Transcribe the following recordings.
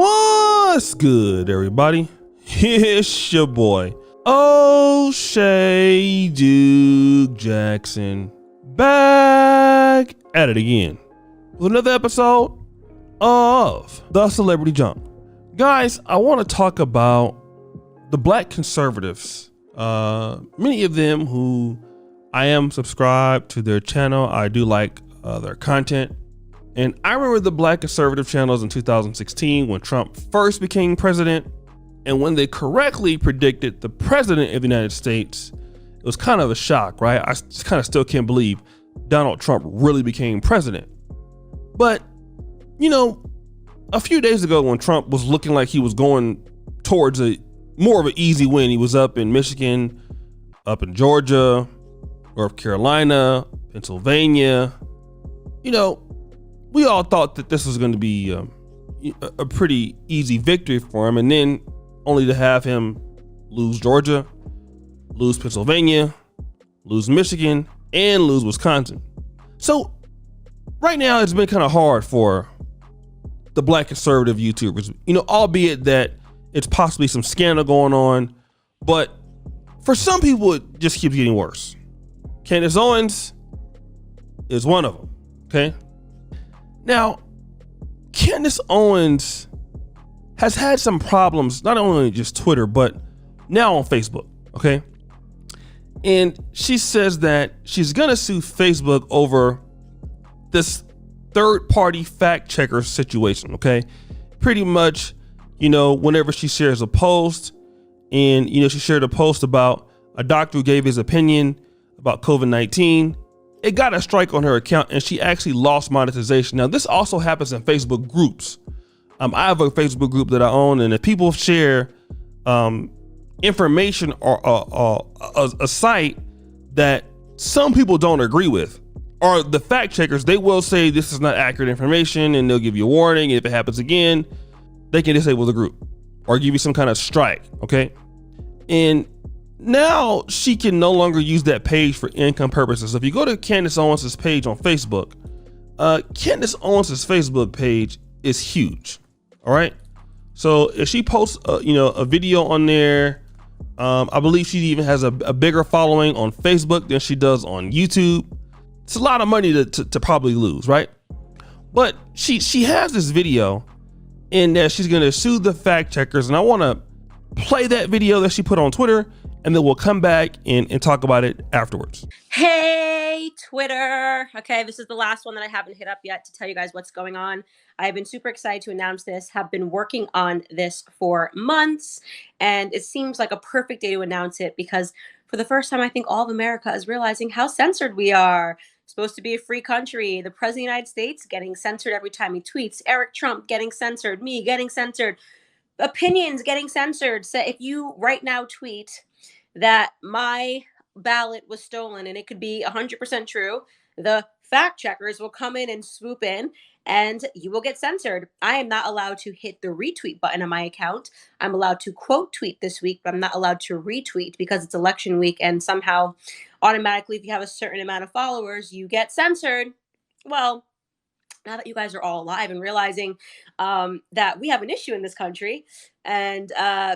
What's good, everybody? It's your boy, O'Shea Duke Jackson, back at it again with another episode of The Celebrity Jump. Guys, I want to talk about the black conservatives. Many of them who I am subscribed to their channel. I do like their content. And I remember the black conservative channels in 2016 when Trump first became president, and when they correctly predicted the president of the United States. It was kind of a shock, right? I kind of still can't believe Donald Trump really became president. But, you know, a few days ago when Trump was looking like he was going towards more of an easy win, he was up in Michigan, up in Georgia, North Carolina, Pennsylvania, you know, we all thought that this was going to be a pretty easy victory for him, and then only to have him lose Georgia, lose Pennsylvania, lose Michigan, and lose Wisconsin. So right now it's been kind of hard for the black conservative YouTubers, you know, albeit that it's possibly some scandal going on, but for some people it just keeps getting worse. Candace Owens is one of them, okay? Now, Candace Owens has had some problems, not only just Twitter, but now on Facebook, okay? And she says that she's gonna sue Facebook over this third-party fact checker situation, okay? Pretty much, you know, whenever she shares a post, and, you know, she shared a post about a doctor who gave his opinion about COVID-19, it got a strike on her account and she actually lost monetization. Now, this also happens in Facebook groups. I have a Facebook group that I own, and if people share information or a site that some people don't agree with, or the fact checkers, they will say this is not accurate information, and they'll give you a warning. If it happens again, they can disable the group or give you some kind of strike, okay? And now she can no longer use that page for income purposes. If you go to Candace Owens' page on Facebook, Candace Owens' Facebook page is huge. All right. So if she posts, a video on there, I believe she even has a bigger following on Facebook than she does on YouTube. It's a lot of money to probably lose, right? But she has this video in that she's going to sue the fact checkers, and I want to play that video that she put on Twitter, and then we'll come back and talk about it afterwards. Hey, Twitter. Okay, this is the last one that I haven't hit up yet to tell you guys what's going on. I've been super excited to announce this, have been working on this for months, and it seems like a perfect day to announce it because for the first time, I think all of America is realizing how censored we are. Supposed to be a free country. The president of the United States getting censored every time he tweets. Eric Trump getting censored. Me getting censored. Opinions getting censored. So if you right now tweet that my ballot was stolen and it could be 100% true, the fact checkers will come in and swoop in and you will get censored. I am not allowed to hit the retweet button on my account. I'm allowed to quote tweet this week, but I'm not allowed to retweet because it's election week, and somehow automatically if you have a certain amount of followers, you get censored. Well, now that you guys are all alive and realizing that we have an issue in this country, and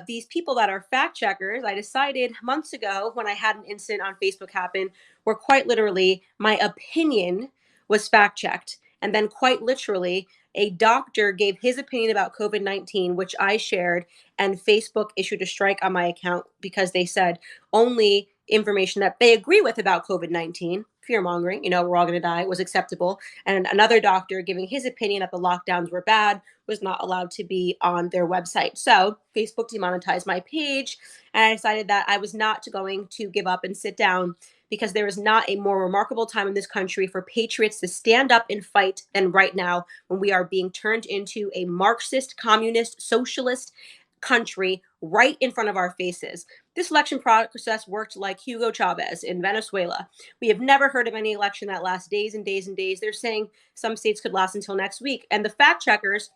these people that are fact checkers, I decided months ago when I had an incident on Facebook happen where quite literally my opinion was fact checked. And then quite literally a doctor gave his opinion about COVID-19, which I shared, and Facebook issued a strike on my account because they said only information that they agree with about COVID-19, fear mongering, you know, we're all going to die, was acceptable. And another doctor giving his opinion that the lockdowns were bad was not allowed to be on their website. So Facebook demonetized my page, and I decided that I was not going to give up and sit down because there is not a more remarkable time in this country for patriots to stand up and fight than right now, when we are being turned into a Marxist, communist, socialist country right in front of our faces. This election process worked like Hugo Chavez in Venezuela. We have never heard of any election that lasts days and days and days. They're saying some states could last until next week. And the fact checkers,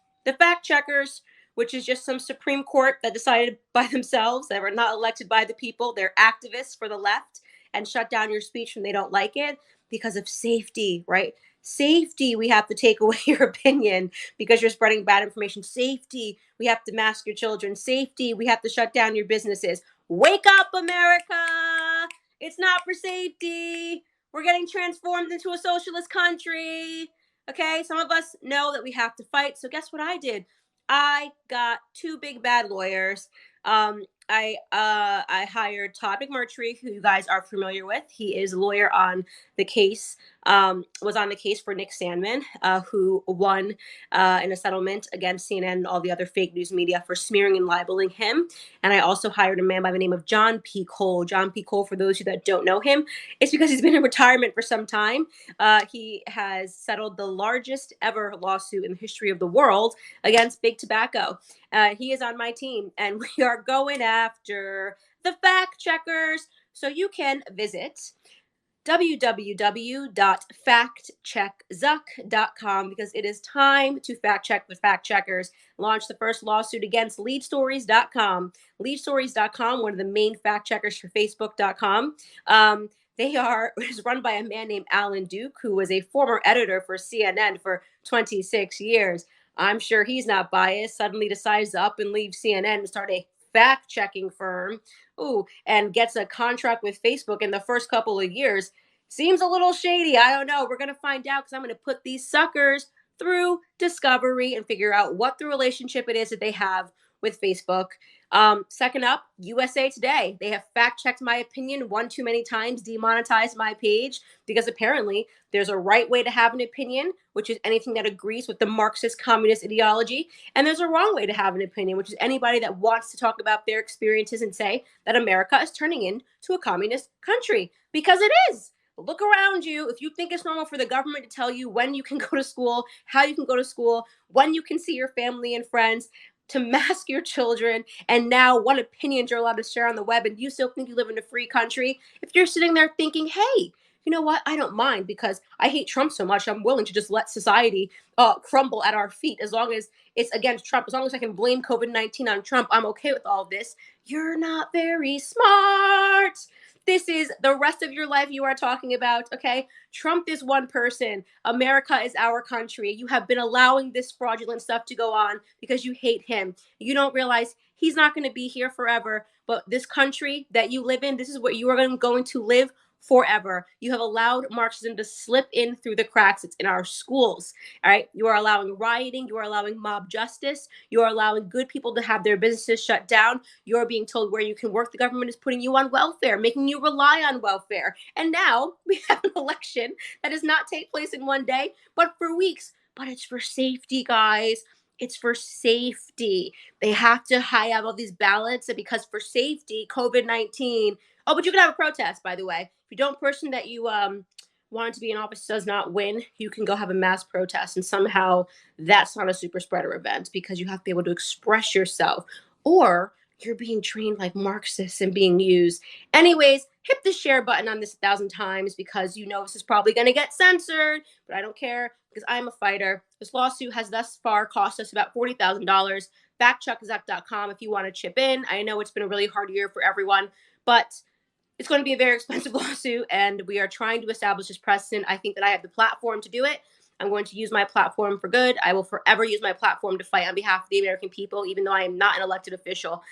which is just some Supreme Court that decided by themselves, that were not elected by the people, they're activists for the left and shut down your speech when they don't like it because of safety, right? Safety, we have to take away your opinion because you're spreading bad information. Safety, we have to mask your children. Safety, we have to shut down your businesses. Wake up, America! It's not for safety. We're getting transformed into a socialist country. Okay, some of us know that we have to fight. So guess what I did? I got two big bad lawyers. I hired Todd McMurtry, who you guys are familiar with. He is a lawyer on the case, was on the case for Nick Sandmann, who won in a settlement against CNN and all the other fake news media for smearing and libeling him. And I also hired a man by the name of John P. Cole. John P. Cole, for those of you that don't know him, it's because he's been in retirement for some time. He has settled the largest ever lawsuit in the history of the world against Big Tobacco. He is on my team, and we are going after the fact checkers. So you can visit www.factcheckzuck.com because it is time to fact check the fact checkers. Launch the first lawsuit against leadstories.com. Leadstories.com, one of the main fact checkers for facebook.com. Is run by a man named Alan Duke, who was a former editor for CNN for 26 years. I'm sure he's not biased, suddenly decides to up and leave CNN and start a fact checking firm. Ooh, and gets a contract with Facebook in the first couple of years. Seems a little shady. I don't know. We're going to find out because I'm going to put these suckers through discovery and figure out what the relationship it is that they have with Facebook. Second up, USA Today. They have fact checked my opinion one too many times, demonetized my page because apparently there's a right way to have an opinion, which is anything that agrees with the Marxist communist ideology. And there's a wrong way to have an opinion, which is anybody that wants to talk about their experiences and say that America is turning into a communist country, because it is. Look around you. If you think it's normal for the government to tell you when you can go to school, how you can go to school, when you can see your family and friends, to mask your children, and now what opinions you're allowed to share on the web, and you still think you live in a free country, if you're sitting there thinking, hey, you know what? I don't mind because I hate Trump so much. I'm willing to just let society crumble at our feet as long as it's against Trump. As long as I can blame COVID-19 on Trump, I'm okay with all of this. You're not very smart. This is the rest of your life you are talking about, okay? Trump is one person. America is our country. You have been allowing this fraudulent stuff to go on because you hate him. You don't realize he's not going to be here forever, but this country that you live in, this is what you are going to live forever. You have allowed Marxism to slip in through the cracks. It's in our schools. All right. You are allowing rioting. You are allowing mob justice. You are allowing good people to have their businesses shut down. You're being told where you can work. The government is putting you on welfare, making you rely on welfare. And now we have an election that does not take place in one day, but for weeks. But it's for safety, guys. It's for safety. They have to have all these ballots because for safety, COVID-19. Oh, but you can have a protest, by the way. If you don't person that you wanted to be in office does not win, you can go have a mass protest. And somehow that's not a super spreader event because you have to be able to express yourself. Or you're being trained like Marxists and being used. Anyways, hit the share button on this 1,000 times because you know this is probably going to get censored, but I don't care because I'm a fighter. This lawsuit has thus far cost us about $40,000. Factcheckzuck.com if you want to chip in. I know it's been a really hard year for everyone, but it's going to be a very expensive lawsuit, and we are trying to establish this precedent. I think that I have the platform to do it. I'm going to use my platform for good. I will forever use my platform to fight on behalf of the American people, even though I am not an elected official.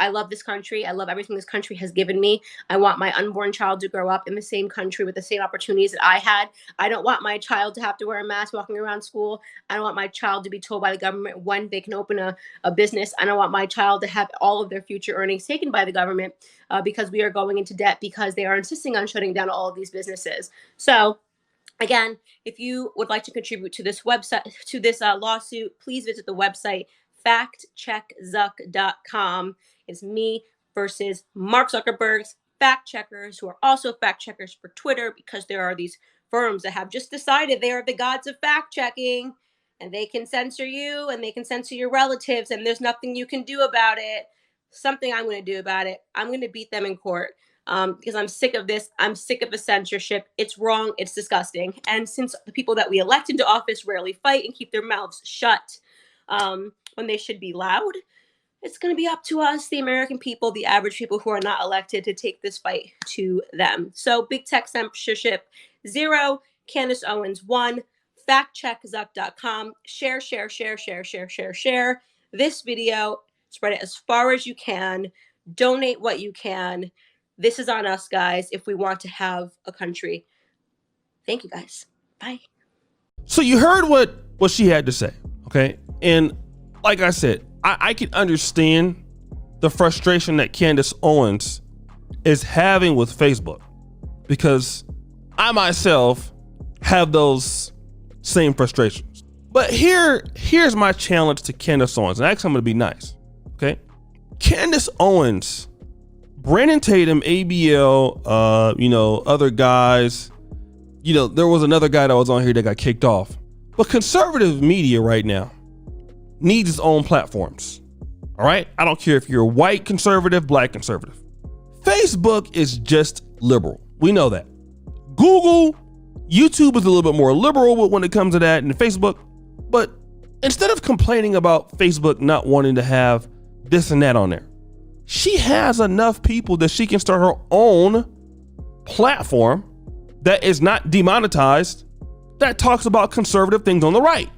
I love this country. I love everything this country has given me. I want my unborn child to grow up in the same country with the same opportunities that I had. I don't want my child to have to wear a mask walking around school. I don't want my child to be told by the government when they can open a business. I don't want my child to have all of their future earnings taken by the government because we are going into debt because they are insisting on shutting down all of these businesses. So again, if you would like to contribute to this website, to this lawsuit, please visit the website factcheckzuck.com. It's me versus Mark Zuckerberg's fact checkers, who are also fact checkers for Twitter, because there are these firms that have just decided they are the gods of fact checking, and they can censor you and they can censor your relatives, and there's nothing you can do about it. Something I'm going to do about it. I'm going to beat them in court. Because I'm sick of this. I'm sick of the censorship. It's wrong. It's disgusting. And since the people that we elect into office rarely fight and keep their mouths shut when they should be loud, it's going to be up to us, the American people, the average people who are not elected, to take this fight to them. So big tech censorship, zero. Candace Owens 1, factcheckzuck.com. Share this video. Spread it as far as you can. Donate what you can. This is on us, guys, if we want to have a country. Thank you, guys. Bye. So you heard what she had to say, okay? And like I said, I can understand the frustration that Candace Owens is having with Facebook, because I myself have those same frustrations. But here's my challenge to Candace Owens, and actually I'm gonna be nice, okay? Candace Owens, Brandon Tatum, ABL, other guys, there was another guy that was on here that got kicked off. But conservative media right now needs its own platforms. All right? I don't care if you're white conservative, black conservative. Facebook is just liberal. We know that. Google, YouTube is a little bit more liberal when it comes to that, and Facebook. But instead of complaining about Facebook not wanting to have this and that on there, she has enough people that she can start her own platform that is not demonetized, that talks about conservative things on the right.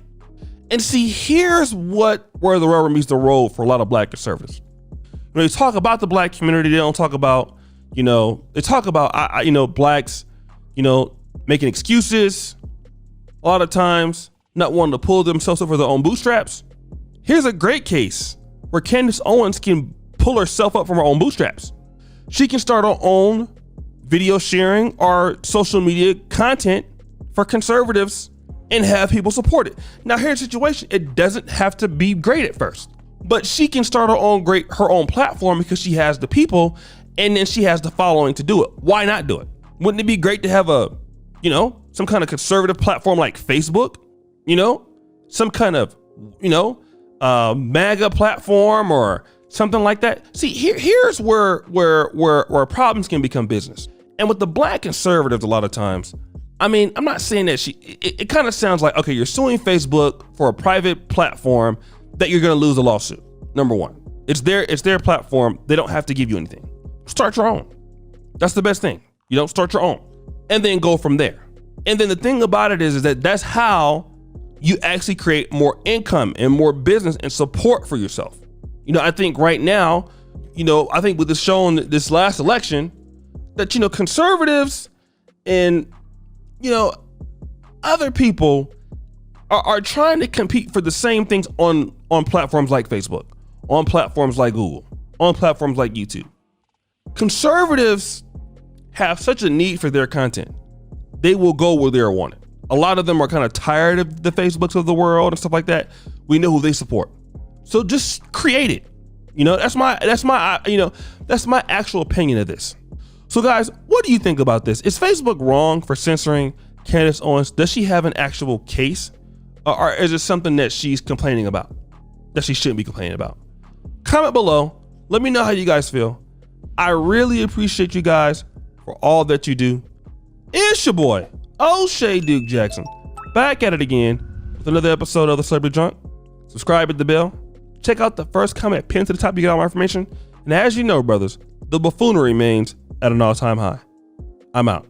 And see, here's where the rubber meets the road for a lot of black conservatives. When they talk about the black community, they don't talk about, they talk about, blacks, making excuses, a lot of times not wanting to pull themselves over their own bootstraps. Here's a great case where Candace Owens can pull herself up from her own bootstraps. She can start her own video sharing or social media content for conservatives and have people support it. Now here's the situation. It doesn't have to be great at first, but she can start her own platform because she has the people and then she has the following to do it. Why not do it? Wouldn't it be great to have some kind of conservative platform like Facebook, some kind of, MAGA platform or something like that? See, here's where problems can become business. And with the black conservatives, a lot of times, I'm not saying that it kind of sounds like, okay, you're suing Facebook for a private platform that you're going to lose a lawsuit. Number one, it's their platform. They don't have to give you anything. Start your own. That's the best thing. Start your own and then go from there. And then the thing about it is that that's how you actually create more income and more business and support for yourself. I think right now, I think with this shown this last election that, conservatives and, other people are trying to compete for the same things on platforms like Facebook, on platforms like Google, on platforms like YouTube. Conservatives have such a need for their content. They will go where they're wanted. A lot of them are kind of tired of the Facebooks of the world and stuff like that. We know who they support. So just create it. That's my actual opinion of this. So guys, what do you think about this? Is Facebook wrong for censoring Candace Owens? Does she have an actual case? Or is it something that she's complaining about, that she shouldn't be complaining about? Comment below. Let me know how you guys feel. I really appreciate you guys for all that you do. It's your boy, O'Shea Duke Jackson, back at it again with another episode of The Celebrity Drunk. Subscribe, hit the bell. Check out the first comment pinned to the top. You get all my information. And as you know, brothers, the buffoonery remains at an all-time high. I'm out.